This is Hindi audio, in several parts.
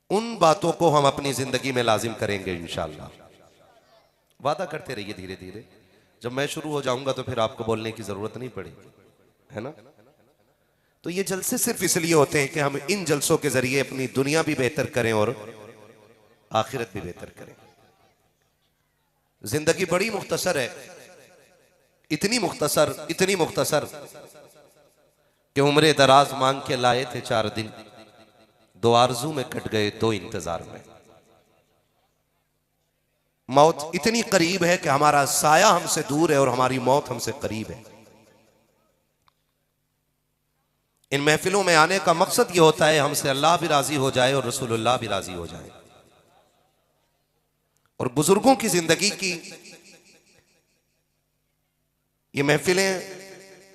उन बातों को हम अपनी जिंदगी में लाजिम करेंगे इंशाअल्लाह। वादा करते रहिए धीरे धीरे। जब मैं शुरू हो जाऊंगा तो फिर आपको बोलने की जरूरत नहीं पड़ेगी, है ना। तो ये जलसे सिर्फ इसलिए होते हैं कि हम इन जलसों के जरिए अपनी दुनिया भी बेहतर करें और आखिरत भी बेहतर करें। जिंदगी बड़ी मुख्तसर है, इतनी मुख्तसर कि उम्रे दराज मांग के लाए थे 4 दिन, 2 आरजू में कट गए 2 इंतजार में। मौत इतनी करीब है कि हमारा साया हमसे दूर है और हमारी मौत हमसे करीब है। इन महफिलों में आने का मकसद यह होता है हमसे अल्लाह भी राजी हो जाए और रसूलुल्लाह भी राजी हो जाए। और बुजुर्गों की जिंदगी की ये महफिलें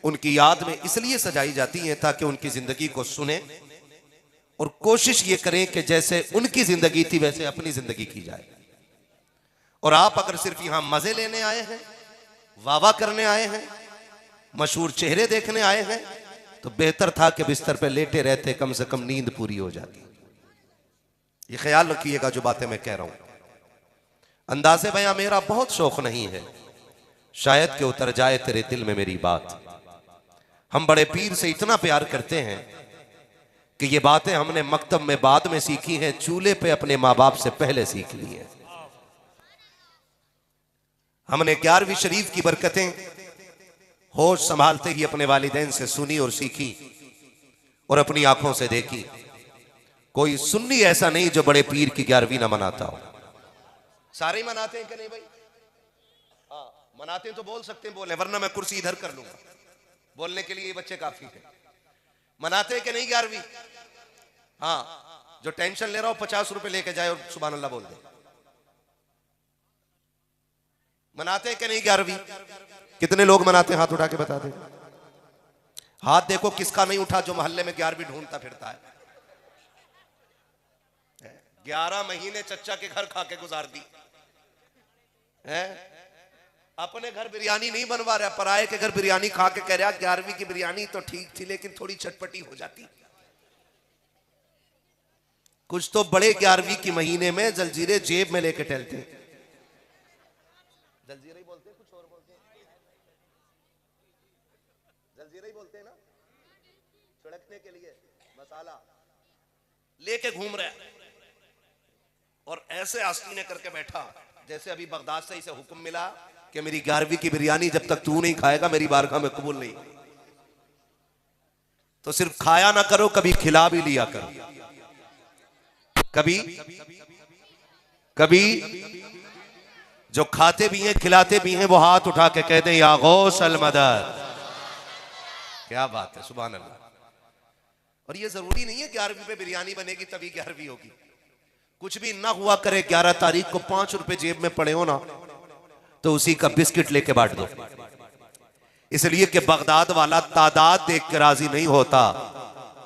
उनकी याद में इसलिए सजाई जाती हैं ताकि उनकी जिंदगी को सुने और कोशिश ये करें कि जैसे उनकी जिंदगी थी वैसे अपनी जिंदगी की जाए। और आप अगर सिर्फ यहां मजे लेने आए हैं, वाह करने आए हैं, मशहूर चेहरे देखने आए हैं, तो बेहतर था कि बिस्तर पे लेटे रहते, कम से कम नींद पूरी हो जाती। ये ख्याल रखिएगा जो बातें मैं कह रहा हूं। अंदाज़े बयां मेरा बहुत शौक नहीं है, शायद कि उतर जाए तेरे दिल में मेरी बात। हम बड़े पीर से इतना प्यार करते हैं कि ये बातें हमने मकतब में बाद में सीखी हैं, चूल्हे पे अपने माँ बाप से पहले सीख ली है। हमने 11वीं शरीफ की बरकतें होश संभालते ही अपने वालिदैन से सुनी और सीखी और अपनी आंखों से देखी। कोई सुन्नी ऐसा नहीं जो बड़े पीर की 11वीं ना मनाता हो। सारे ही मनाते हैं कि नहीं भाई? हाँ, मनाते हैं तो बोल सकते हैं, बोले, वरना मैं कुर्सी इधर कर लूंगा। बोलने के लिए ये बच्चे काफी है। मनाते हैं कि नहीं 11वीं? हाँ, जो टेंशन ले रहा हो 50 रुपए लेके जाए और सुभान अल्लाह बोल दे। मनाते हैं कि नहीं 11वीं? कितने लोग मनाते हैं? हाथ उठा के बता दे। हाथ देखो किसका नहीं उठा जो मोहल्ले में 11वीं ढूंढता फिरता है। 11 महीने चच्चा के घर खा के गुजार दी है। अपने घर बिरयानी नहीं बनवा रहा, पराये के घर बिरयानी खा के कह रहा 11वीं की बिरयानी तो ठीक थी लेकिन थोड़ी चटपटी हो जाती। कुछ तो बड़े 11वीं की महीने में जलजीरे जेब में लेके टहलते हैं। जलजीरे ही बोलते हैं, कुछ और बोलते हैं? जलजीरे ही बोलते हैं ना, छिड़कने के लिए मसाला लेके घूम रहा है। और ऐसे आस्तीने करके बैठा जैसे अभी बगदाद से इसे हुक्म मिला कि मेरी 11वीं की बिरयानी जब तक तू नहीं खाएगा मेरी बारगाह में कबूल नहीं। तो सिर्फ खाया ना करो, कभी खिला भी लिया करो। कभी जो खाते भी हैं खिलाते भी हैं वो हाथ उठा के कह दें या गौस अल मदद। क्या बात है, सुभान अल्लाह। और ये जरूरी नहीं है 11वीं पे बिरयानी बनेगी तभी 11वीं होगी। कुछ भी ना हुआ करे, 11 तारीख को 5 रुपए जेब में पड़े हो ना तो उसी का बिस्किट लेके बांट दो। इसलिए कि बगदाद वाला तादाद देख के राजी नहीं होता,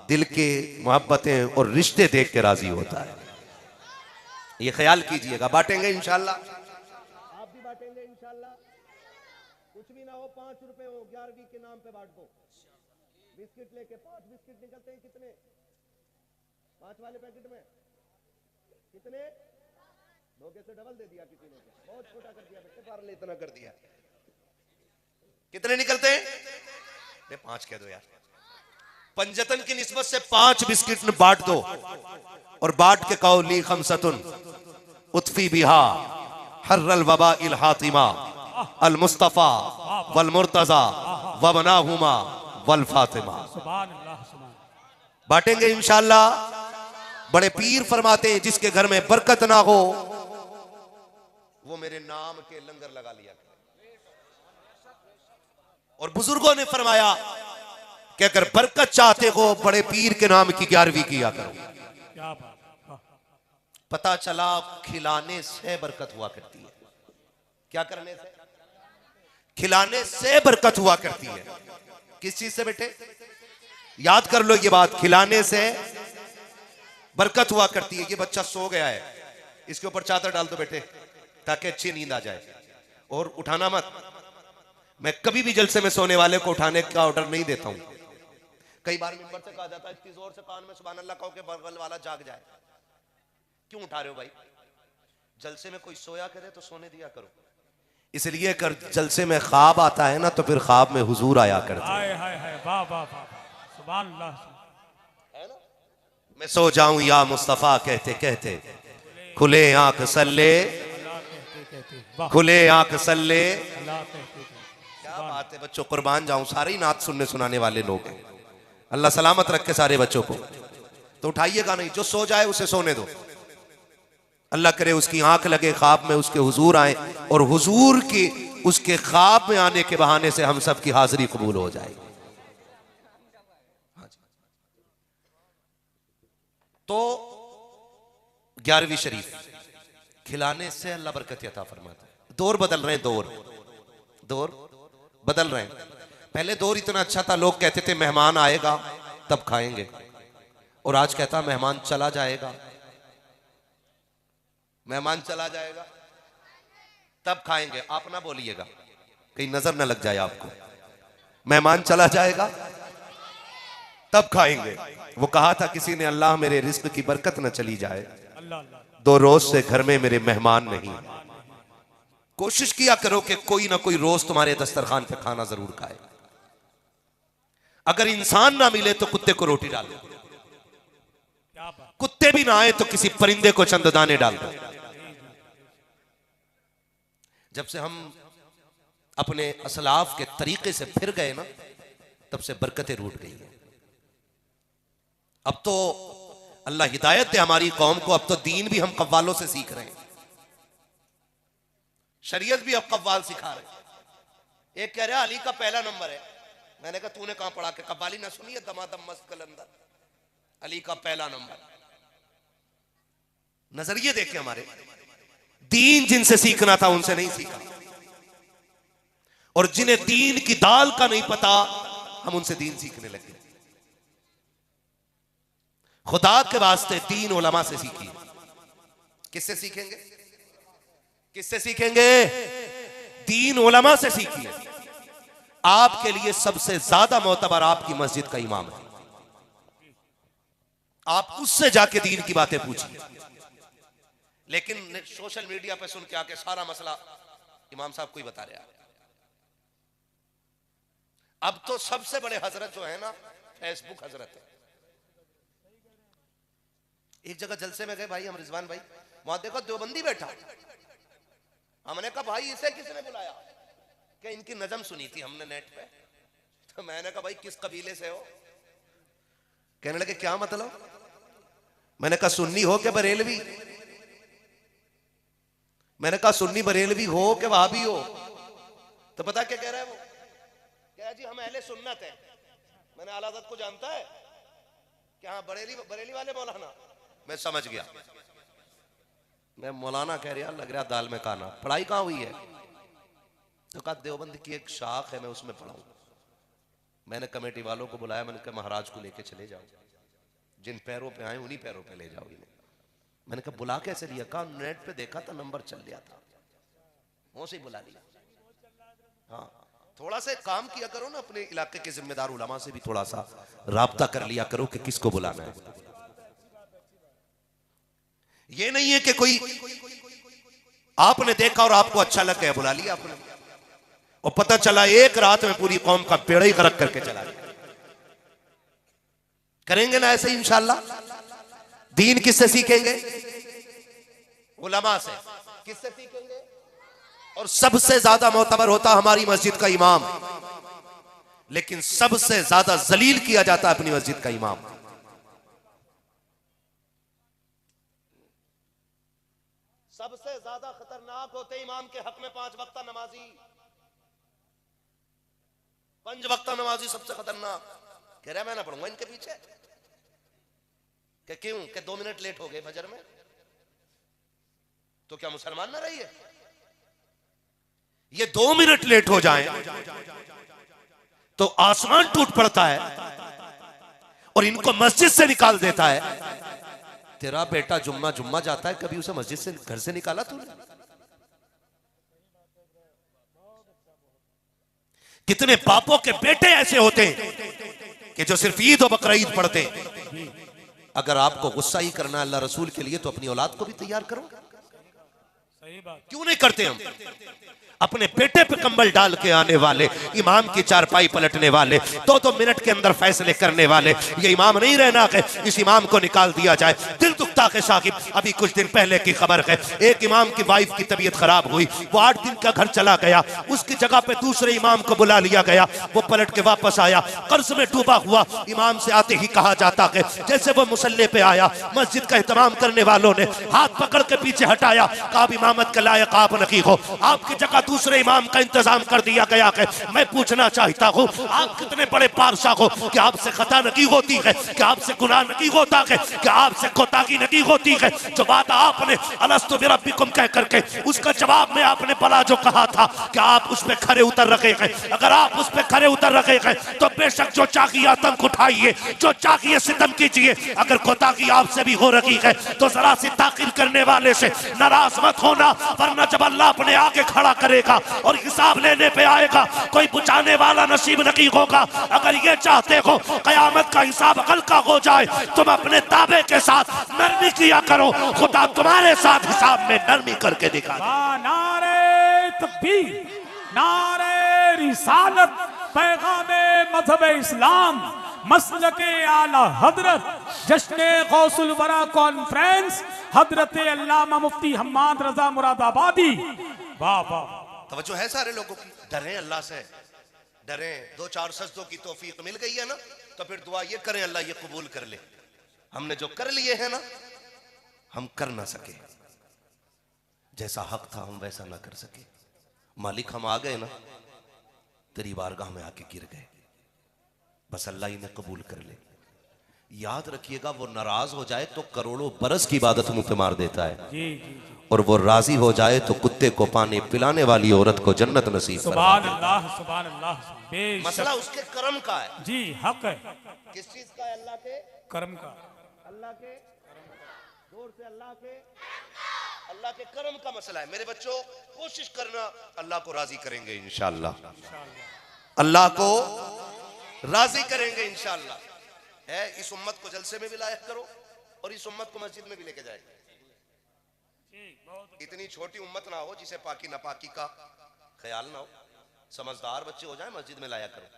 दिल के मोहब्बतें और रिश्ते देख के राजी होता है। ये ख्याल कीजिएगा। बांटेंगे इंशाल्लाह, आप भी बांटेंगे इंशाल्लाह। कुछ भी ना हो, 5 रुपए हो, 11वीं के नाम पे बांट दो। बिस्किट लेके 5 बिस्किट निकलते हैं कितने? 5 वाले पैकेट में कितने? धोखे से डबल दे दिया किसी ने, बहुत छोटा कर दिया बेटे, पार्ले इतना कर दिया। कितने निकलते हैं? 5 कह दो यार। पंजतन की निस्बत से 5 बिस्किट में बांट दो और बांट के कहो ली खमसतुन उत्फी बिहा हर्रल वबा इल हातिमा अल मुस्तफा वल मुर्तजा वबनाहुमा वल फातिमा। बांटेंगे इंशाल्लाह। बड़े पीर फरमाते हैं जिसके घर में बरकत ना हो वो मेरे नाम के लंगर लगा लिया करे। और बुजुर्गों ने फरमाया कि अगर बरकत चाहते हो बड़े पीर के नाम की 11वीं किया करो। पता चला खिलाने से बरकत हुआ करती है। क्या करने से? खिलाने से बरकत हुआ करती है। किस चीज से बेटे? याद कर लो ये बात, खिलाने से बरकत हुआ करती है। ये बच्चा सो गया है, इसके ऊपर चादर डाल दो बेटे ताकि अच्छी नींद आ जाए। और उठाना मत। मैं कभी भी जलसे में सोने वाले को उठाने का ऑर्डर नहीं देता हूं। कई बार मिंबर से कहा जाता है इतनी जोर से कान में सुभान अल्लाह कहो कि बगल वाला जाग जाए। क्यों उठा रहे हो भाई? जलसे में कोई सोया करे तो सोने दिया करो। इसलिए कर जलसे में ख्वाब आता है ना, तो फिर ख्वाब में हुजूर आया करते हैं। हाय हाय हाय, वाह वाह वाह, सुभान अल्लाह। है ना? मैं सो जाऊं या मुस्तफा कहते कहते, खुले आंख सल्ले, खुले आंख सल्ले। क्या बात है बच्चों, कुर्बान जाऊं, सारे ही नात सुनने सुनाने वाले लोग हैं। अल्लाह सलामत रखे सारे बच्चों को। तो उठाइएगा नहीं, जो सो जाए उसे सोने दो। अल्लाह करे उसकी आंख लगे, ख्वाब में उसके हुजूर आए, और हुजूर की उसके ख्वाब में आने के बहाने से हम सब की हाजिरी कबूल हो जाए। तो 11वीं शरीफ खिलाने से अल्लाह बरकत अता फरमाता है। दौर बदल रहे हैं, दौर बदल रहे हैं। पहले दौर इतना अच्छा था, लोग कहते थे मेहमान आएगा तब खाएंगे, और आज कहता मेहमान चला जाएगा, मेहमान चला जाएगा तब खाएंगे। आप ना बोलिएगा, कहीं नजर ना लग जाए आपको। मेहमान चला जाएगा तब खाएंगे। वो कहा था किसी ने, अल्लाह मेरे रिस्क की बरकत न चली जाए, 2 रोज से घर में मेरे मेहमान नहीं। कोशिश किया करो कि कोई ना कोई रोज तुम्हारे दस्तरखान पे खाना जरूर खाए। अगर इंसान ना मिले तो कुत्ते को रोटी डाल दो, कुत्ते भी ना आए तो किसी परिंदे को चंद दाने डाल दो। जब से हम अपने असलाफ के तरीके से फिर गए ना, तब से बरकतें रूठ गई हैं। अब तो अल्लाह हिदायत दे हमारी कौम को, अब तो दीन भी हम कव्वालों से सीख रहे हैं, शरीयत भी अब कव्वाल सिखा रहे हैं। एक कह रहा अली का पहला नंबर है। मैंने कहा तूने कहां पढ़ा के कव्वाली ना सुनी है? दमादम मस्त कलंदर, अली का पहला नंबर। नजरिए देखे हमारे, दीन जिनसे सीखना था उनसे नहीं सीखा, और जिन्हें दीन की दाल का नहीं पता हम उनसे दीन सीखने लगे। खुदा के वास्ते दीन उलमा से सीखिए। किससे सीखेंगे? किससे सीखेंगे? दीन उलमा से सीखिए। आपके लिए सबसे ज्यादा मोतबर आपकी मस्जिद का इमाम है, आप उससे जाके दीन की बातें पूछिए। लेकिन सोशल मीडिया पे सुन के आके सारा मसला इमाम साहब को ही बता रहे हैं। अब तो सबसे बड़े हजरत जो है ना, फेसबुक हजरत है। एक जगह जलसे में गए भाई, हम रिजवान भाई, वहां देखो देवबंदी बैठा। हमने कहा भाई इसे किसने बुलाया? कि इनकी नज़म सुनी थी हमने नेट पे। तो मैंने कहा भाई किस कबीले से हो? कहने लगे क्या मतलब? मैंने कहा सुन्नी हो के बरेलवी? मैंने कहा सुन्नी बरेलवी हो के वहाबी हो? तो पता क्या कह रहा है वो? क्या जी हम अहले सुन्नत है। मैंने आला हज़रत को जानता है क्या? बरेली वाले मौलाना। मैं समझ गया, मैं मौलाना कह रहा, लग रहा दाल में काना। पढ़ाई कहाँ हुई है? तो कहा देवबंद की एक शाख है, मैं उसमें पढ़ाऊँ। मैंने कमेटी वालों को बुलाया, मैंने कहा महाराज को लेके चले जाओ, जिन पैरों पे आए उन्हीं पैरों पे ले जाओ इन्हें। मैंने कहा बुला कैसे लिया? कहा नेट पे देखा था, नंबर चल लिया था, वो से बुला लिया। हाँ, थोड़ा सा काम किया करो ना, अपने इलाके के जिम्मेदार उलमा से भी थोड़ा सा राब्ता कर लिया करो कि किसको बुलाना है। ये नहीं है कि कोई आपने देखा और आपको अच्छा लग गया, बुला लिया आपने, और पता चला एक रात में पूरी कौम का पेड़ ही गरक करके चला गया। करेंगे ना ऐसे इंशाअल्लाह? दीन किससे सीखेंगे? उलमा से। किससे सीखेंगे? और सबसे ज्यादा मोतबर होता हमारी मस्जिद का इमाम, लेकिन सबसे ज्यादा जलील किया जाता है अपनी मस्जिद का इमाम। सबसे ज्यादा खतरनाक होते इमाम के हक में 5 वक्ता नमाजी। 5 वक्ता नमाजी सबसे खतरनाक। कह रहा मैं ना पढ़ूंगा इनके पीछे। कि क्यों? कि 2 मिनट लेट हो गए फजर में, तो क्या मुसलमान ना रही है? ये 2 मिनट लेट हो जाए तो आसमान टूट पड़ता है और इनको मस्जिद से निकाल देता है। तेरा बेटा जुम्मा जुम्मा जाता है, कभी उसे मस्जिद से घर से निकाला तूने? कितने बापों के बेटे ऐसे होते हैं कि जो सिर्फ ईद और बकरा ईद पढ़ते हैं, अगर आपको गुस्सा ही करना अल्लाह रसूल के लिए तो अपनी औलाद को भी तैयार करो। सही बात। क्यों नहीं करते हम? अपने पेटे पे कंबल डाल के आने वाले, इमाम की चारपाई पलटने वाले, 2-2 मिनट के अंदर फैसले करने वाले, ये इमाम नहीं रहना कि इस इमाम को निकाल दिया जाए। दिल दुखता है साकिब, अभी कुछ दिन पहले की खबर है, एक इमाम की वाइफ की तबीयत खराब हुई, वो 8 दिन का घर चला गया, उसकी जगह पे दूसरे इमाम को बुला लिया गया, वो पलट के वापस आया, कर्ज में डूबा हुआ। इमाम से आते ही कहा जाता है जैसे वो मुसल्ले पे आया, मस्जिद का एहतमाम करने वालों ने हाथ पकड़ के पीछे हटाया, कहा इमामत के लायक आप नहीं हो, आपकी जगह दूसरे इमाम का इंतजाम कर दिया गया है। मैं पूछना चाहता हूँ आप कितने बड़े पादशाह हो कि आपसे खता नहीं होती है, कि आपसे गुनाह नहीं होता है, कि आपसे कोताही नहीं होती है। जो बात आपने अलस्तु बिरब्बिकुम कह करके उसका जवाब में आपने भला जो कहा था कि आप उस पे खरे उतर रखे हैं, अगर आप उस पे खरे उतर रखे हैं तो बेशक जो चाहिए आतंक उठाइए, जो चाहिए सितम कीजिए। अगर कोताही आपसे भी हो रही है तो जरा सी ताकीर करने वाले से नाराज मत होना, वरना जब अल्लाह अपने आगे खड़ा करेगा और हिसाब लेने पे आएगा कोई बुझाने वाला नसीब नहीं होगा। अगर ये चाहते हो कयामत का हिसाब हल्का हो जाए, तुम अपने ताबे के साथ नरमी किया करो, खुदा तुम्हारे साथ हिसाब में नरमी करके दिखा। नारे तकबीर, नारे रिसालत, पैगामे मजहब इस्लाम, मसलके आला हजरत, जश्न गौसुल वरा कॉन्फ्रेंस, हजरत अल्लामा मुफ्ती हम्माद रजा मुरादाबादी। वाह वाह। तवज्जो है सारे लोगों की? डरें अल्लाह से, डरें। 2-4 सजदों की तौफीक मिल गई है ना, तो फिर दुआ ये करें अल्लाह ये कबूल कर ले। हमने जो कर लिए है ना, हम कर ना सके, जैसा हक था हम वैसा ना कर सके। मालिक हम आ गए ना, तेरी बारगाह में आके गिर गए, बस अल्लाह इन्हें कबूल कर ले। याद रखिएगा वो नाराज हो जाए तो करोड़ों बरस की इबादत मुंह पे मार देता है, जी जी। और वो राजी हो जाए तो कुत्ते को पानी पिलाने वाली औरत को जन्नत नसीब फरमा सुभान देता है। अल्लाह, सुभान अल्लाह। बेशक मसला उसके कर्म का है। जी, हक है। किस चीज का है? अल्लाह के कर्म का। अल्लाह के जोर से अल्लाह के कर्म का मसला है। मेरे बच्चों कोशिश करना, अल्लाह को राजी करेंगे इंशाअल्लाह, अल्लाह को राजी करेंगे इंशाअल्लाह। है इस उम्मत को जलसे में भी लायक करो और इस उम्मत को मस्जिद में भी लेके जाएंगे। इतनी छोटी उम्मत ना हो जिसे पाकी नापाकी का ख्याल ना हो। समझदार बच्चे हो जाए मस्जिद में लाया करो।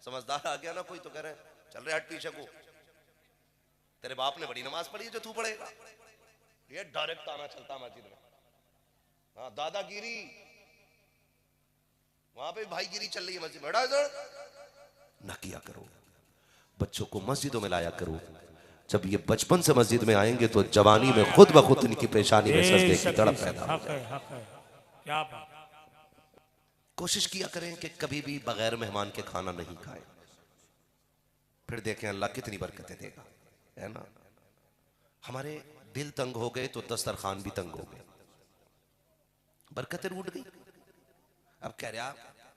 समझदार आ गया ना कोई तो कह रहे चल रहे हट पीछे को, तेरे बाप ने बड़ी नमाज पढ़ी है जो तू पढ़ेगा। ये डायरेक्ट आना चलता मस्जिद में। हाँ, दादागिरी वहां पे भाईगिरी चल रही है मस्जिद में। ना किया करो, बच्चों को मस्जिदों में लाया करो। जब ये बचपन से मस्जिद में आएंगे तो जवानी में खुद ब खुद इनकी पेशानी में सजदे की तड़प पैदा हो जाए। क्या बात। कोशिश किया करें कि कभी भी बगैर मेहमान के खाना नहीं खाएं, फिर देखें अल्लाह कितनी बरकतें देगा, है ना। हमारे दिल तंग हो गए तो दस्तरखान भी तंग हो गए, बरकतें रूठ गई। अब कह रहा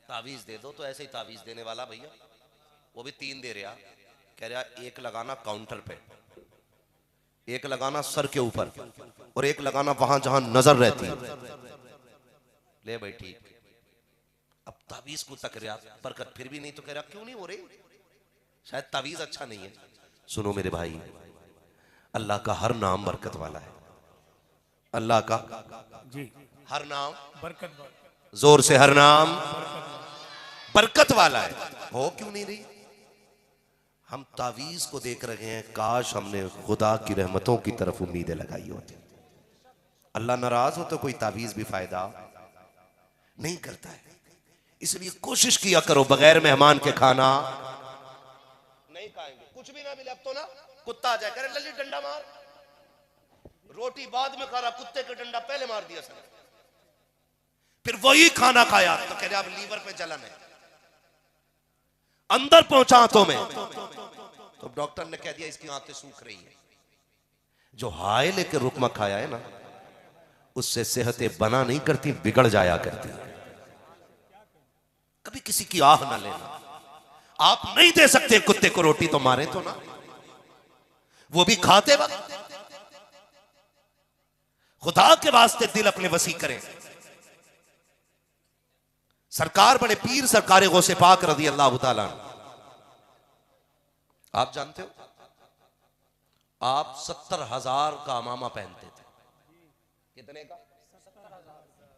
तावीज दे दो, तो ऐसे ही तावीज देने वाला भैया वो भी 3 दे रहा। कह रहा एक लगाना काउंटर पे, एक लगाना सर के ऊपर, और एक लगाना वहां जहां नजर रहती है। ले भाई ठीक। अब तावीज को तक रहा, बरकत फिर भी नहीं, तो कह रहा क्यों नहीं हो रही? शायद तावीज अच्छा नहीं है। सुनो मेरे भाई, अल्लाह का हर नाम बरकत वाला है। अल्लाह का जी हर नाम बरकत, जोर से हर नाम बरकत वाला है। हो क्यों नहीं रही? हम तावीज को देख रहे हैं, काश हमने खुदा की रहमतों की तरफ उम्मीदें लगाई होती। अल्लाह नाराज हो तो कोई तावीज भी फायदा नहीं करता है। इसलिए कोशिश किया करो बगैर मेहमान के खाना नहीं खाएंगे। कुछ भी ना मिले, अब तो ना कुत्ता आ जाए करे लल्ली डंडा मार, रोटी बाद में खा रहा, कुत्ते का डंडा पहले मार दिया सर। फिर वही खाना खाया तो कह रहे अब लीवर पे जलन है, अंदर पहुंचा आंतों में, तो डॉक्टर ने कह दिया इसकी आंतें सूख रही है। जो हाय लेके रुकमा खाया है ना, उससे सेहतें बना नहीं करती, बिगड़ जाया करती। कभी किसी की आह ना लेना। आप नहीं दे सकते कुत्ते को रोटी तो मारे तो ना, वो भी खाते वक्त। खुदा के वास्ते दिल अपने वसी करें। सरकार बड़े पीर सरकार गौसे पाक रज़ी अल्लाह ताला, आप जानते हो आप 70,000 का अमामा पहनते थे। कितने का?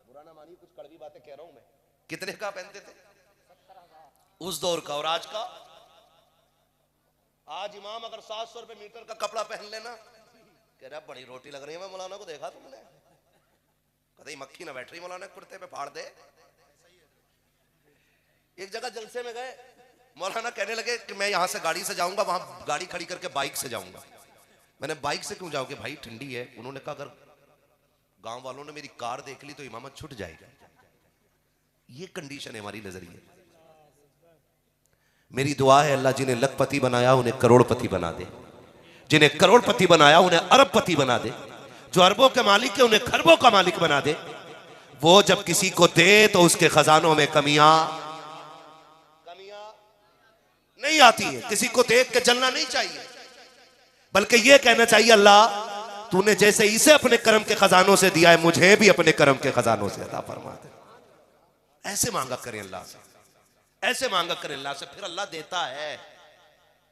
बुरा ना मानिए, कुछ कड़वी बातें कह रहा हूं मैं। कितने का पहनते थे? उस दौर का। और आज का? आज इमाम अगर 700 रुपए मीटर का कपड़ा पहन लेना, कह रहा बड़ी रोटी लग रही है। मैं मौलाना को देखा तुमने, कहीं मक्खी ना बैठ रही मौलाना कुर्ते पे, फाड़ दे। एक जगह जलसे में गए, मौलाना कहने लगे कि मैं यहां से गाड़ी से जाऊंगा, वहां गाड़ी खड़ी करके बाइक से जाऊंगा। मैंने बाइक से क्यों जाओगे भाई, ठंडी है। उन्होंने कहा अगर गांव वालों ने मेरी कार देख ली तो इमामत छूट जाएगी। ये कंडीशन है हमारी नजरिए। मेरी दुआ है अल्लाह जिन्हें लखपति बनाया उन्हें करोड़पति बना दे, जिन्हें करोड़पति बनाया उन्हें अरबपति बना दे, जो अरबों के मालिक है उन्हें खरबों का मालिक बना दे। वो जब किसी को दे तो उसके खजानों में कमियां नहीं आती है। किसी को देख के जलना नहीं चाहिए, बल्कि यह कहना चाहिए अल्लाह तूने जैसे इसे अपने कर्म के खजानों से दिया है, मुझे भी अपने कर्म के खजानों से अता फरमा दे। ऐसे मांगा करें अल्लाह से, ऐसे मांगा करें अल्लाह से, फिर अल्लाह देता है,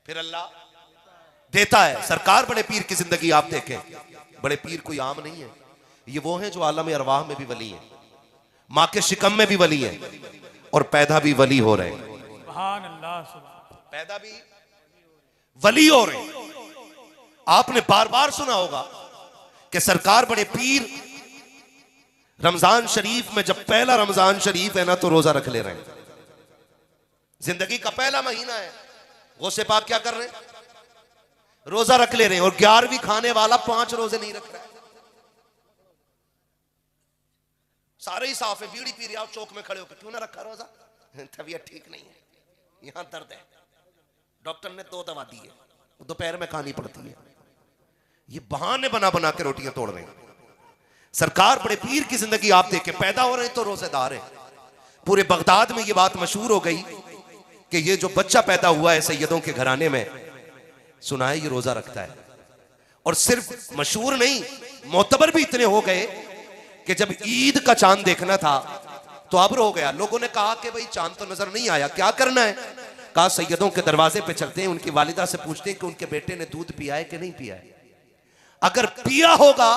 फिर अल्लाह देता है। सरकार बड़े पीर की जिंदगी आप देखें, बड़े पीर कोई आम नहीं है। ये वो हैं जो आलम अरवाह में भी वली हैं, माँ के शिकम में भी वली हैं, और पैदा भी वली हो रहे हैं। सुभान अल्लाह, पैदा भी वली हो रहे हैं। आपने बार बार सुना होगा कि सरकार बड़े पीर रमजान शरीफ में, जब पहला रमजान शरीफ है ना, तो रोजा रख ले रहे हैं। जिंदगी का पहला महीना है, गौसे पाक क्या कर रहे हैं? रोजा रख ले रहे हैं। और 11वीं खाने वाला 5 रोजे नहीं रख रहा है। सारे ही साफ है, बीड़ी पी रहे, आप चौक में खड़े होकर क्यों ना रखा रोजा? तबीयत ठीक नहीं है, यहां दर्द है, डॉक्टर ने 2 दवा दी है, दोपहर में खानी पड़ती है। ये बहाने बना बना के रोटियां तोड़ रहे हैं। सरकार बड़े पीर की जिंदगी आप देखें, पैदा हो रहे हैं तो रोजेदार है। पूरे बगदाद में ये बात मशहूर हो गई कि ये जो बच्चा पैदा हुआ है सैयदों के घराने में, सुना है ये रोजा रखता है। और सिर्फ मशहूर नहीं, मोतबर भी इतने हो गए कि जब ईद का चांद देखना था तो अब्र हो गया। लोगों ने कहा कि भाई चांद तो नजर नहीं आया, क्या करना है? कहा सैयदों के दरवाजे पे चलते हैं, उनकी वालिदा से पूछते हैं कि उनके बेटे ने दूध पिया है कि नहीं पिया है। अगर पिया होगा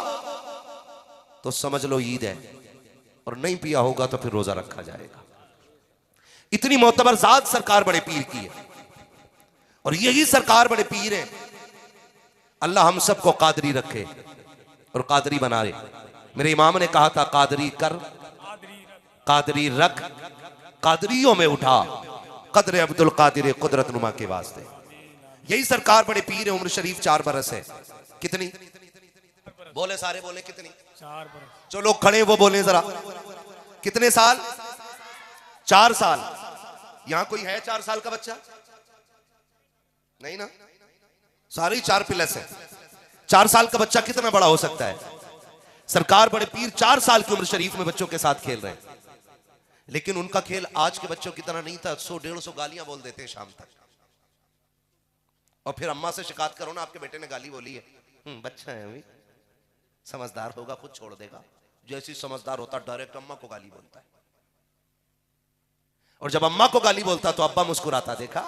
तो समझ लो ईद है, और नहीं पिया होगा तो फिर रोजा रखा जाएगा। इतनी मोतबर जात सरकार बड़े पीर की है, और यही सरकार बड़े पीर है। अल्लाह हम सबको कादरी रखे और कादरी बना ले। मेरे इमाम ने कहा था कादरी कर, कादरी रख, कादरियों में उठा, कदर अब्दुल कादिर कुदरत नुमा के वास्ते। यही सरकार बड़े पीर है। उम्र शरीफ 4 बरस है। कितनी बोले? सारे बोले कितनी? 4 बरस। जो लोग खड़े वो बोले जरा, कितने साल? 4 साल। यहां कोई है 4 साल का बच्चा? नहीं ना, सारे ही 4 प्लस है। 4 साल का बच्चा कितना बड़ा हो सकता है? सरकार बड़े पीर 4 साल की उम्र शरीफ में बच्चों के साथ खेल रहे हैं। लेकिन उनका खेल आज के बच्चों की तरह नहीं था। 100-150 गालियां बोल देते हैं शाम तक, और फिर अम्मा से शिकायत करो ना, आपके बेटे ने गाली बोली है। बच्चा है अभी, समझदार होगा खुद छोड़ देगा। जैसी समझदार होता डायरेक्ट अम्मा को गाली बोलता है, और जब अम्मा को गाली बोलता तो अब्बा मुस्कुराता, देखा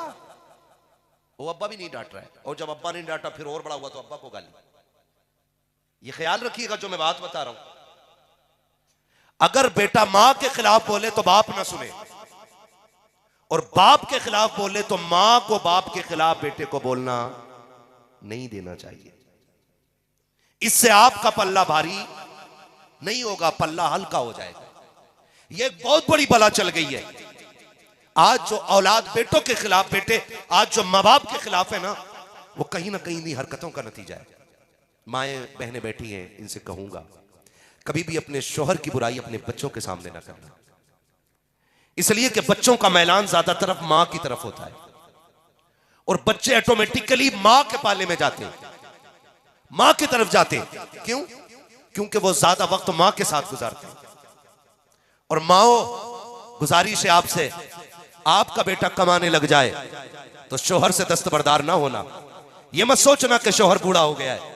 वो अब्बा भी नहीं डांट रहा है। और जब अब्बा नहीं डांटा फिर और बड़ा हुआ तो अब्बा को गाली। ये ख्याल रखिएगा जो मैं बात बता रहा हूं। अगर बेटा मां के खिलाफ बोले तो बाप ना सुने, और बाप के खिलाफ बोले तो मां को बाप के खिलाफ बेटे को बोलना नहीं देना चाहिए। इससे आपका पल्ला भारी नहीं होगा, पल्ला हल्का हो जाएगा। यह एक बहुत बड़ी बला चल गई है। आज जो औलाद बेटों के खिलाफ, बेटे आज जो मां बाप के खिलाफ है ना, वो कहीं ना कहीं इन्हीं हरकतों का नतीजा है। माएं बहनें बैठी हैं, इनसे कहूंगा कभी भी अपने शोहर की बुराई अपने बच्चों के सामने ना करना, इसलिए कि बच्चों का मैलान ज्यादा तरफ मां की तरफ होता है, और बच्चे ऑटोमेटिकली मां के पाले में जाते हैं, मां की तरफ जाते हैं। क्यों? क्योंकि वो ज्यादा वक्त मां के साथ गुजारते हैं। और माओ, गुजारिश है आपसे, आपका बेटा कमाने लग जाए तो शोहर से दस्तबरदार ना होना। यह मत सोचना कि शोहर बूढ़ा हो गया है,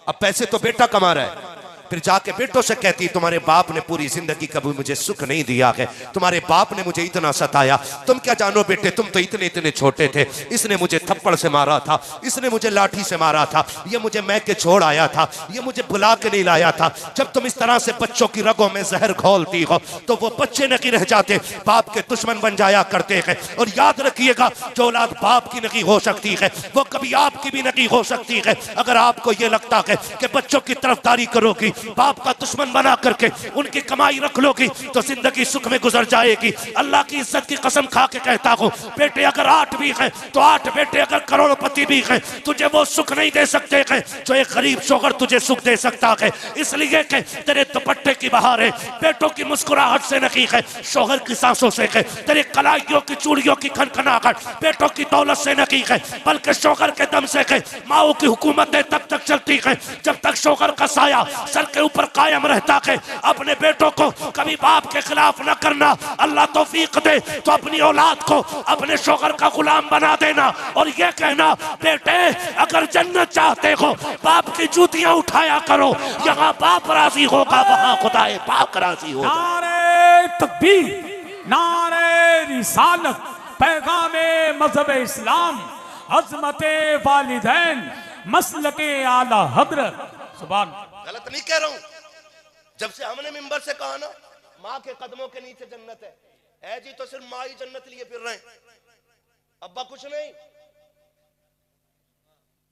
अब पैसे तो बेटा कमा रहा है। फिर जाके बेटों से कहती, तुम्हारे बाप ने पूरी जिंदगी कभी मुझे सुख नहीं दिया है, तुम्हारे बाप ने मुझे इतना सताया, तुम क्या जानो बेटे, तुम तो इतने इतने छोटे थे, इसने मुझे थप्पड़ से मारा था, इसने मुझे लाठी से मारा था, ये मुझे मैके छोड़ आया था, ये मुझे बुला के नहीं लाया था। जब तुम इस तरह से बच्चों की रगों में जहर घोलती हो तो वो बच्चे नहीं रह जाते, बाप के दुश्मन बन जाया करते हैं। और याद रखिएगा, जो औलाद बाप की नहीं हो सकती है वो कभी आपकी भी नहीं हो सकती है। अगर आपको ये लगता है कि बच्चों की तरफदारी करोगी, बाप का दुश्मन बना करके उनकी कमाई रख लोगी तो जिंदगी सुख में गुजर जाएगी। अल्लाह की इज्जत की कसम खा के कहता हूं, बेटे अगर 8 भी है तो 8 बेटे अगर करोड़पति भी है, तुझे वो सुख नहीं दे सकते हैं जो एक गरीब शौहर तुझे सुख दे सकता है। इसलिए कि तेरे दुपट्टे की बहार है बेटों की मुस्कुराहट से नहीं है, शौहर की सांसों से है। तेरे कलाइयों की चूड़ियों की खनखनाहट बेटों की दौलत से नहीं है, बल्कि शौहर के दम से है। माओ की हुकूमतें तब तक चलती है जब तक शौहर का साया सर के ऊपर कायम रहता है। अपने बेटों को कभी बाप के खिलाफ न करना। अल्लाह तौफीक दे तो अपनी औलाद को अपने शौहर का गुलाम बना देना और ये कहना, बेटे अगर जन्नत चाहते हो बाप की जूतियां उठाया करो, यहाँ बाप राजी होगा वहां खुदाए पाक राजी होगा। नारे तकबीर, नारे रिसालत, पैगामे मजहब इस्लाम, अजमते वालिदैन, मसलके आला हजरत। सुभान। गलत नहीं कह रहा हूं। जब से हमने मिंबर से कहा ना माँ के कदमों के नीचे जन्नत है जी, तो सिर्फ माँ ही जन्नत लिए फिर रहे हैं, अब्बा कुछ नहीं।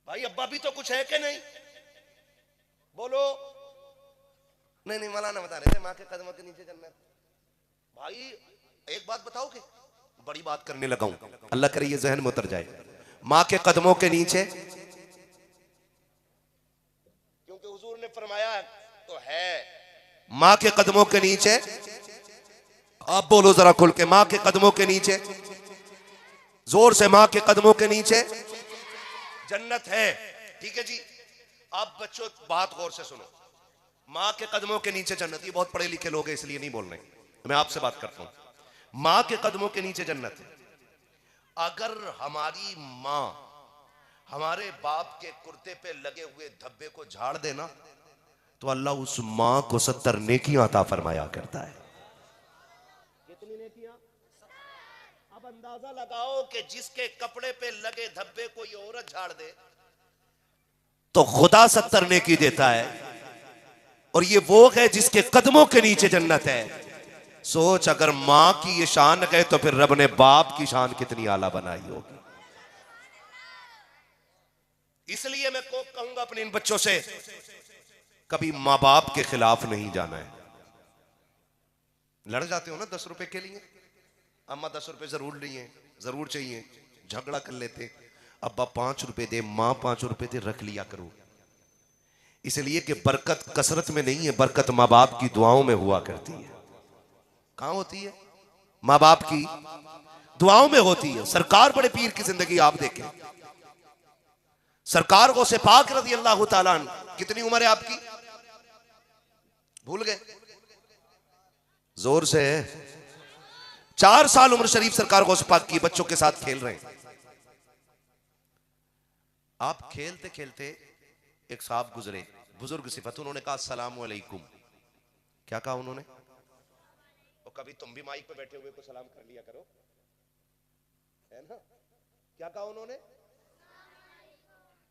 भाई अब्बा भी तो कुछ है कि नहीं, बोलो। नहीं मौलाना बता रहे थे माँ के कदमों के नीचे जन्नत। भाई एक बात बताओ कि बड़ी बात करने लगा हूं, अल्लाह करे ये जहन में उतर जाए। माँ के कदमों के नीचे, क्योंकि हुजूर ने फरमाया तो है माँ के कदमों के नीचे। आप बोलो जरा खुल के, माँ के कदमों के नीचे, जोर से, माँ के कदमों के नीचे जन्नत है। ठीक है जी। आप बच्चों बात गौर से सुनो, माँ के कदमों के नीचे जन्नत। ये बहुत पढ़े लिखे लोग हैं इसलिए नहीं बोल रहे, मैं आपसे बात करता हूं। माँ के कदमों के नीचे जन्नत है। अगर हमारी माँ हमारे बाप के कुर्ते पे लगे हुए धब्बे को झाड़ देना तो अल्लाह उस माँ को 70 नेकियां अता फरमाया करता है। कितनी नेकियां? अब अंदाजा लगाओ कि जिसके कपड़े पे लगे धब्बे को ये औरत झाड़ दे तो खुदा 70 नेकी देता है, और ये वो है जिसके कदमों के नीचे जन्नत है। सोच, अगर मां की ये शान है तो फिर रब ने बाप की शान कितनी आला बनाई होगी। इसलिए मैं को कहूंगा अपने इन बच्चों से, कभी मां बाप के खिलाफ नहीं जाना है। लड़ जाते हो ना 10 रुपए के लिए, अम्मा 10 रुपए जरूर लिए, जरूर चाहिए, झगड़ा कर लेते, अब्बा 5 रुपए दे, मां 5 रुपए दे, रख लिया करो। इसलिए कि बरकत कसरत में नहीं है, बरकत माँ बाप की दुआओं में हुआ करती है। कहां होती है? माँ बाप की दुआओं में होती है। सरकार बड़े पीर की जिंदगी आप देखें, सरकार को से पाक रज़ी अल्लाह तआला अन्हु, कितनी उम्र है आपकी? भूल गए? जोर से। 4 साल उम्र शरीफ सरकार को से पाक की, बच्चों के साथ खेल रहे हैं। आप खेलते खेलते एक साहब गुजरे, बुजुर्ग सिफत, उन्होंने कहा अस्सलाम वालेकुम। क्या कहा उन्होंने? और कभी तुम भी माइक पे बैठे हुए को सलाम कर लिया करो, है ना? क्या कहा उन्होंने?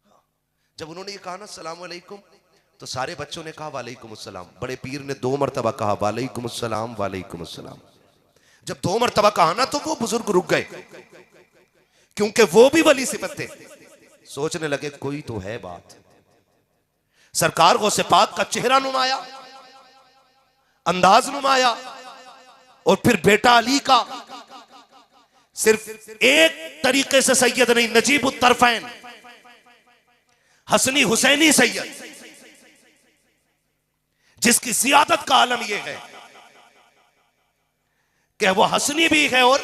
हाँ। जब उन्होंने ये कहा ना अस्सलाम वालेकुम, तो सारे बच्चों ने कहा वालेकुम अस्सलाम। बड़े पीर ने 2 मरतबा कहा वालेकुम अस्सलाम वालेकुम अस्सलाम। जब 2 मरतबा कहा ना तो वो बुजुर्ग रुक गए, क्योंकि वो भी वली सिफत थे। सोचने लगे कोई तो है बात। सरकार गौसे पाक का चेहरा नुमाया, अंदाज नुमाया, और फिर बेटा अली का सिर्फ एक तरीके से सैयद नहीं, नजीब उत-तरफैन, हसनी हुसैनी सैयद, जिसकी सियादत का आलम यह है कि वो हसनी भी है और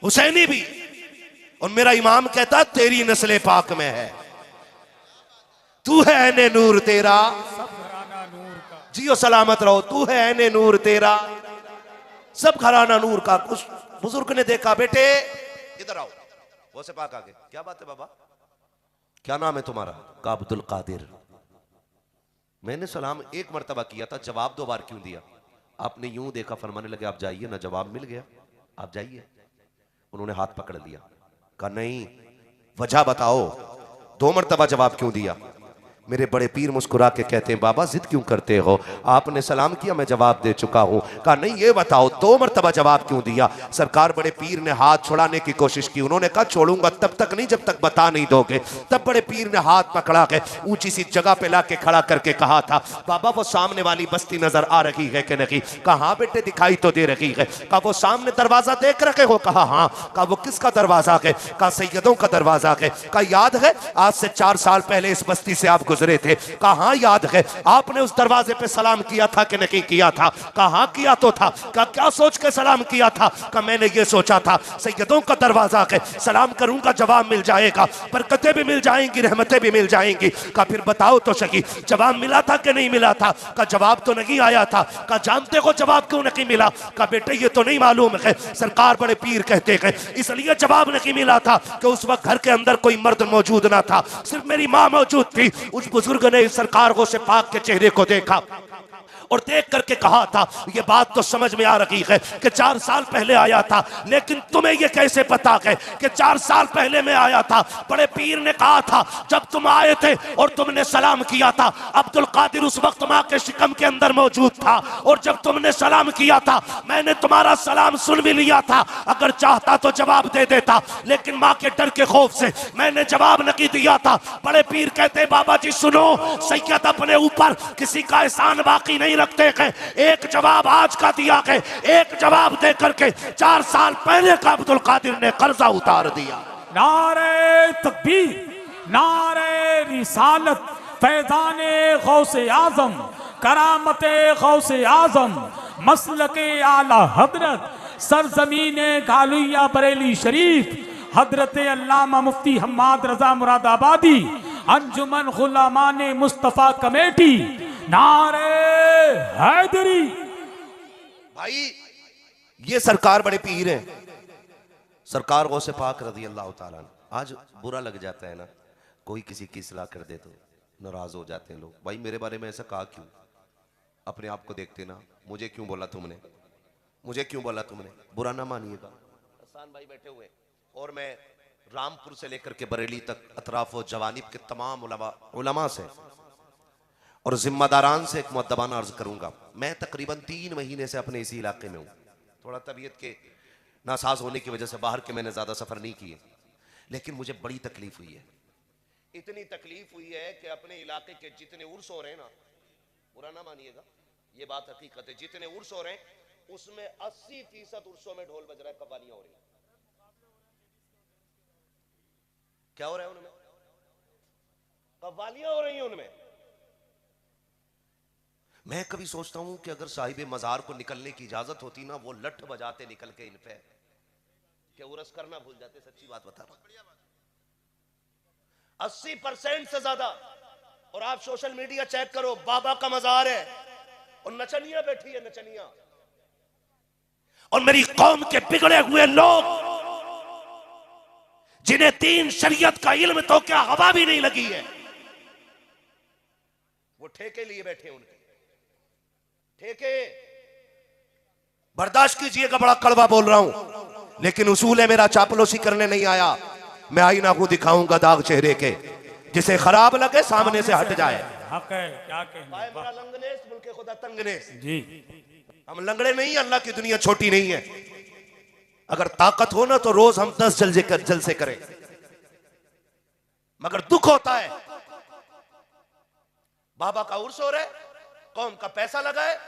हुसैनी भी। और मेरा इमाम कहता तेरी नस्ल पाक में है, तू है ऐने नूर तेरा, सब घराना नूर का, जियो सलामत रहो, तू है ऐने नूर तेरा, सब घराना नूर का। कुछ बुजुर्ग ने देखा, बेटे इधर आओ, वो से पाक आगे, क्या बात है बाबा, क्या नाम है तुम्हारा? का अब्दुल कादिर। मैंने सलाम एक मरतबा किया था, जवाब 2 बार क्यों दिया? आपने यूं देखा, फरमाने लगे आप जाइए ना, जवाब मिल गया, आप जाइए। उन्होंने हाथ पकड़ लिया, कहा नहीं, वजह बताओ, 2 मरतबा जवाब क्यों दिया? मेरे बड़े पीर मुस्कुरा के कहते हैं, बाबा जिद क्यों करते हो, आपने सलाम किया, मैं जवाब दे चुका हूं। कहा नहीं, ये बताओ 2 मरतबा जवाब क्यों दिया? सरकार बड़े पीर ने हाथ छुड़ाने की कोशिश की, उन्होंने कहा छोड़ूंगा तब तक नहीं जब तक बता नहीं दोगे। तब बड़े पीर ने हाथ पकड़ा के ऊंची सी जगह पे लाके खड़ा करके कहा था, बाबा वो सामने वाली बस्ती नजर आ रही है कि नहीं? कहा हाँ बेटे दिखाई तो दे रही है। कहा वो सामने दरवाजा देख रखे हो? कहा हाँ। कहा वो किसका दरवाजा है? कहा सैयदों का दरवाजा है। कहा याद है आज से 4 साल पहले इस बस्ती से आप गुजरे थे? कहा हाँ याद है। आपने उस दरवाजे पे सलाम किया था कि नहीं किया था? कहा हाँ किया तो था। कहा क्या सोच के सलाम किया था? कहा मैंने ये सोचा था सैयदों का दरवाजा है, सलाम करूंगा जवाब मिल जाएगा, बरकतें भी मिल जाएंगी, रहमतें भी मिल जाएंगी। कहा फिर बताओ तो सही जवाब मिला था कि नहीं मिला था? कहा जवाब तो नहीं आया था। कहा जानते हो जवाब क्यों नहीं मिला? कहा बेटे ये तो नहीं मालूम है, सरकार बड़े पीर कहते हैं इसलिए जवाब नहीं मिला था कि उस वक्त घर के अंदर कोई मर्द मौजूद ना था, सिर्फ मेरी माँ मौजूद थी। उस बुजुर्ग ने सरकार गौसे पाक के चेहरे को देखा और देख करके कहा था, ये बात तो समझ में आ रही है कि 4 साल पहले आया था, लेकिन तुम्हें ये कैसे पता है कि 4 साल पहले मैं आया था? बड़े पीर ने कहा था जब तुम आए थे और तुमने सलाम किया था, अब्दुल कादिर उस वक्त माँ के शिकम के अंदर मौजूद था, और जब तुमने सलाम किया था मैंने तुम्हारा सलाम सुन भी लिया था। अगर चाहता तो जवाब दे देता, लेकिन माँ के डर के खौफ से मैंने जवाब नहीं दिया था। बड़े पीर कहते बाबा जी सुनो, सैयद अपने ऊपर किसी का एहसान बाकी नहीं रखते हैं। एक जवाब आज का दिया है, एक जवाब दे करके 4 साल पहले का अब्दुल कादिर ने कर्जा उतार दिया। नारे तकबीर, नारे रिसालत, फैज़ाने गौसे आजम, करामते गौसे आजम, मसलके आला हजरत, सरजमीने गालुया बरेली शरीफ, हजरत अल्लामा मुफ्ती हम्माद रजा मुरादाबादी, अंजुमन गुलामाने मुस्तफा कमेटी, नारे हैदरी। भाई ये सरकार बड़े पीर हैं, सरकार गौसे पाक रज़ी अल्लाह ताला अन्हु। आज बुरा लग जाता है ना, कोई किसी की इस्लाह कर दे तो नाराज हो जाते हैं लोग, भाई मेरे बारे में ऐसा कहा क्यों? अपने आप को देखते ना, मुझे क्यों बोला तुमने, मुझे क्यों बोला तुमने? बुरा ना मानिएगा। हसन भाई बैठे हुए और मैं रामपुर से लेकर के बरेली तक अतराफ व जवानिब के तमाम उलमा से और जिम्मेदारान से एक मुअद्दबाना अर्ज करूंगा। मैं तकरीबन 3 महीने से अपने इसी इलाके में हूँ। थोड़ा तबीयत के नासाज होने की वजह से बाहर के मैंने ज़्यादा सफ़र नहीं किए, लेकिन मुझे बड़ी तकलीफ हुई है। इतनी तकलीफ हुई है कि अपने इलाके के जितने उर्स हो रहे हैं ना, बुरा ना मानिएगा, ये बात हकीकत है, जितने उर्स हो रहे हैं उसमें 80% उर्सों में ढोल बज रहा है, कव्वालियां हो रही है। क्या हो रहा है उनमें? कव्वालियां हो रही हैं उनमें। मैं कभी सोचता हूं कि अगर साहिब मजार को निकलने की इजाजत होती ना, वो लठ बजाते निकल के इन पे, क्या उरस करना भूल जाते। सच्ची बात बता रहा हूं, 80% से ज्यादा। और आप सोशल मीडिया चेक करो, बाबा का मजार है और नचनिया बैठी है, नचनिया। और मेरी कौम के बिगड़े हुए लोग जिन्हें दीन शरीयत का इल्म तो क्या हवा भी नहीं लगी है, वो ठेके लिए बैठे हैं। उनके ठेके बर्दाश्त कीजिएगा, बड़ा कड़वा बोल रहा हूं, लेकिन उसूल है मेरा, चापलूसी करने नहीं आया। मैं आईना को दिखाऊंगा दाग चेहरे के, जिसे खराब लगे सामने से हट जाए। हक है, क्या कहना लंगनेस मुल्के खुदा तंगनेस जी। हम लंगड़े नहीं, अल्लाह की दुनिया छोटी नहीं है। अगर ताकत हो ना तो रोज हम 10 जलसे करें, मगर दुख होता है बाबा का उर्स हो रहा है, कौम का पैसा लगा है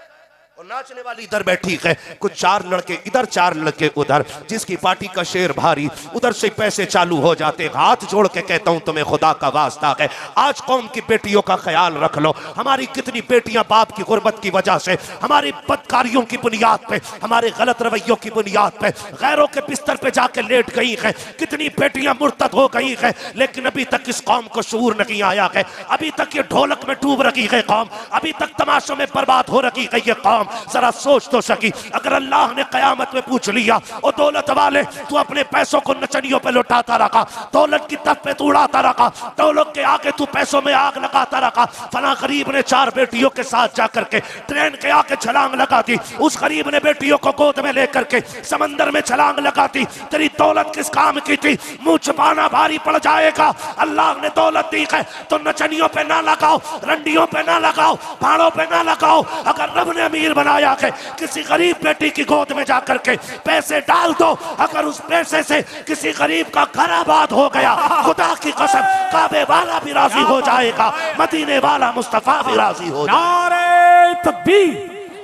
और नाचने वाली इधर बैठी है, कुछ 4 लड़के इधर 4 लड़के उधर, जिसकी पार्टी का शेर भारी उधर से पैसे चालू हो जाते। हाथ जोड़ के कहता हूं तुम्हें खुदा का वास्ता है, आज कौम की बेटियों का ख्याल रख लो। हमारी कितनी बेटियां बाप की गुर्बत की वजह से, हमारी बदकारियों की बुनियाद पे, हमारे गलत रवैयों की बुनियाद पे गैरों के बिस्तर पे जाके लेट गई है। कितनी बेटियां मुर्तद हो गई है, लेकिन अभी तक इस कौम को शऊर नहीं आया है। अभी तक ये ढोलक में डूब रही है कौम, अभी तक तमाशों में बर्बाद हो रही है ये कौम। कौम जरा सोच तो सकी, अगर अल्लाह ने कयामत में पूछ लिया ओ दौलत वाले तू अपने पैसों को नचनियों पे लुटाता रखा, दौलत की तब पे तू उड़ाता रखा, दौलत के आगे तू पैसों में आग लगाता रखा, फला गरीब ने 4 बेटियों के साथ जाकर के ट्रेन के आगे छलांग लगा दी, उस गरीब ने बेटियों को गोद में लेकर के समंदर में छलांग लगा दी, तेरी दौलत किस काम की थी? मुंह छुपाना भारी पड़ जाएगा। अल्लाह ने दौलत दी है तो नचनियों पे ना लगाओ, रंडियों पे ना लगाओ, भाड़ों पे ना लगाओ। अगर रब ने अमीर बनाया है किसी गरीब बेटी की गोद में जाकर के पैसे डाल दो, अगर उस पैसे से किसी गरीब का घर आबाद हो गया, खुदा की कसम काबे वाला भी राजी हो जाएगा, मदीने वाला मुस्तफा भी राजी हो जाएगा। नारे तकबीर,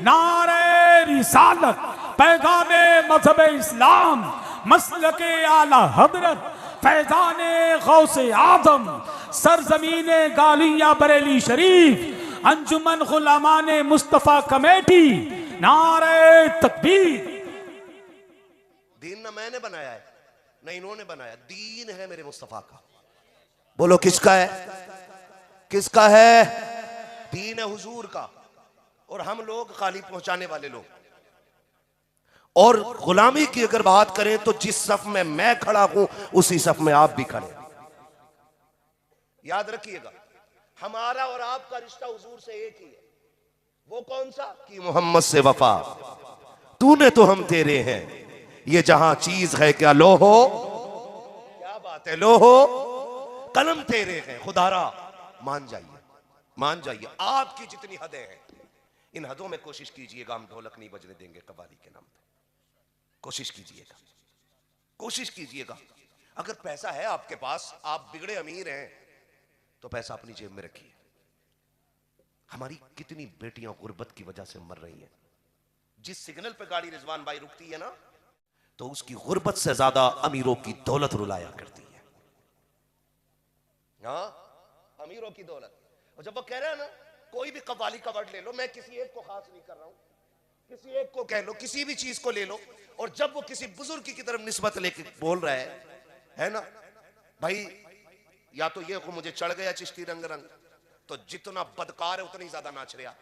नारे रिसालत, पैगामे मजहब इस्लाम, मसलके आला हजरत, फैजाने गौसे आजम, सरजमीने गालिया बरेली शरीफ, अंजुमन गुलामाने मुस्तफा कमेटी, नारे तकबीर। दीन ना मैंने बनाया है ना इन्होंने बनाया, दीन है मेरे मुस्तफा का। बोलो किसका है? किसका है? दीन है हुजूर का, और हम लोग खाली पहुंचाने वाले लोग। और गुलामी की अगर बात करें तो जिस सफ में मैं खड़ा हूं उसी सफ में आप भी खड़े। याद रखिएगा, हमारा और आपका रिश्ता हुजूर से एक ही है। वो कौन सा? कि मोहम्मद से वफा, तूने तो हम तेरे हैं, ये जहां चीज है क्या लो हो, क्या बात है लो हो, कलम तेरे हैं खुदारा, मान जाइए मान जाइए। आपकी जितनी हदें हैं इन हदों में कोशिश कीजिएगा हम ढोलक नहीं बजने देंगे कव्वाली के नाम पे। कोशिश कीजिएगा, कोशिश कीजिएगा। अगर पैसा है आपके पास, आप बिगड़े अमीर हैं, तो पैसा अपनी जेब में रखिए। हमारी कितनी बेटियां गुर्बत की वजह से मर रही हैं। जिस सिग्नल पे गाड़ी रिजवान भाई रुकती है ना, तो उसकी गुर्बत से ज्यादा अमीरों की दौलत रुलाया करती है। हाँ, अमीरों की दौलत। और जब वो कह रहे हैं ना कोई भी कव्वाली का वर्ड ले लो, मैं किसी एक को खास नहीं कर रहा हूं, किसी एक को कह लो, किसी भी चीज को ले लो, और जब वो किसी बुजुर्ग की तरफ निस्बत लेके बोल रहा है ना भाई, या तो ये को मुझे चढ़ गया चिश्ती रंग रंग, तो जितना बदकार है उतनी ज्यादा नाच रहा।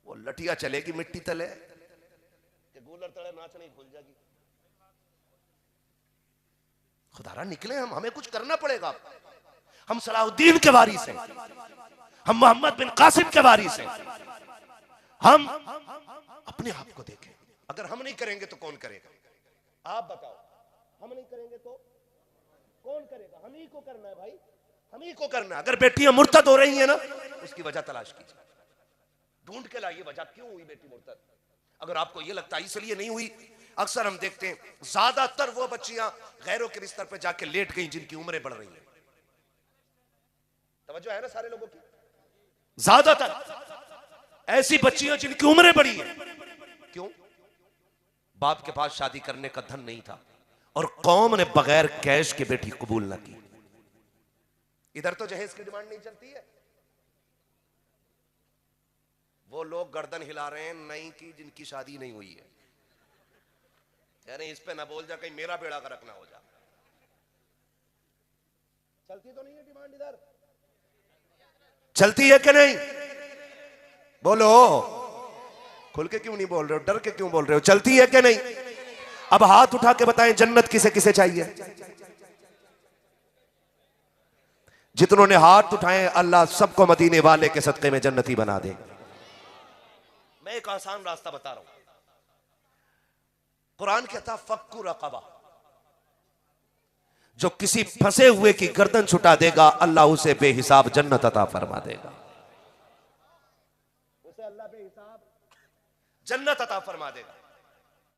वो लठिया चलेगी मिट्टी तले कि गूलर तले नाच नहीं भूल जाएगी। खुदारा निकले हम, हमें कुछ करना पड़ेगा। हम सलाहुद्दीन के वारिस हैं, हम मोहम्मद बिन कासिम के वारिस हैं। हम अपने आप को देखें, अगर हम नहीं करेंगे तो कौन करेगा? आप बताओ, हम नहीं करेंगे तो कौन करेगा? हम ही को करना है भाई, हम ही को करना है। अगर बेटियां मुर्तद हो रही हैं ना, उसकी वजह तलाश कीजिए, ढूंढ के लाइए वजह क्यों हुई बेटी मुर्तद। अगर आपको यह लगता है इसलिए नहीं हुई, अक्सर हम देखते हैं ज्यादातर वो बच्चियां गैरों के बिस्तर पे जाके लेट गई जिनकी उम्रें बढ़ रही हैं। तवज्जो है ना सारे लोगों की? ज्यादातर ऐसी बच्चियां जिनकी उम्रें बढ़ी हैं। क्यों? बाप के पास शादी करने का धन नहीं था, और कौम ने बगैर कैश के बेटी कबूल ना की। इधर तो जहेज की डिमांड नहीं चलती है। वो लोग गर्दन हिला रहे हैं नई की जिनकी शादी नहीं हुई है, कह रहे हैं इस पे ना बोल जा कहीं मेरा बेड़ा गर्क ना हो जा। चलती तो नहीं है डिमांड इधर? चलती है कि नहीं? बोलो, खुल के क्यों नहीं बोल रहे हो? डर के क्यों बोल रहे हो? चलती है कि नहीं? अब हाथ उठा के बताएं, जन्नत किसे किसे चाहिए? जितनों ने हाथ उठाए अल्लाह सबको मदीने वाले के सदके में जन्नती बना दे। मैं एक आसान रास्ता बता रहा हूं। कुरान कहता फक्कु रक़बा, जो किसी फंसे हुए की गर्दन छुटा देगा अल्लाह उसे बेहिसाब जन्नत अता फरमा देगा। उसे अल्लाह बेहिसाब जन्नत अता फरमा देगा।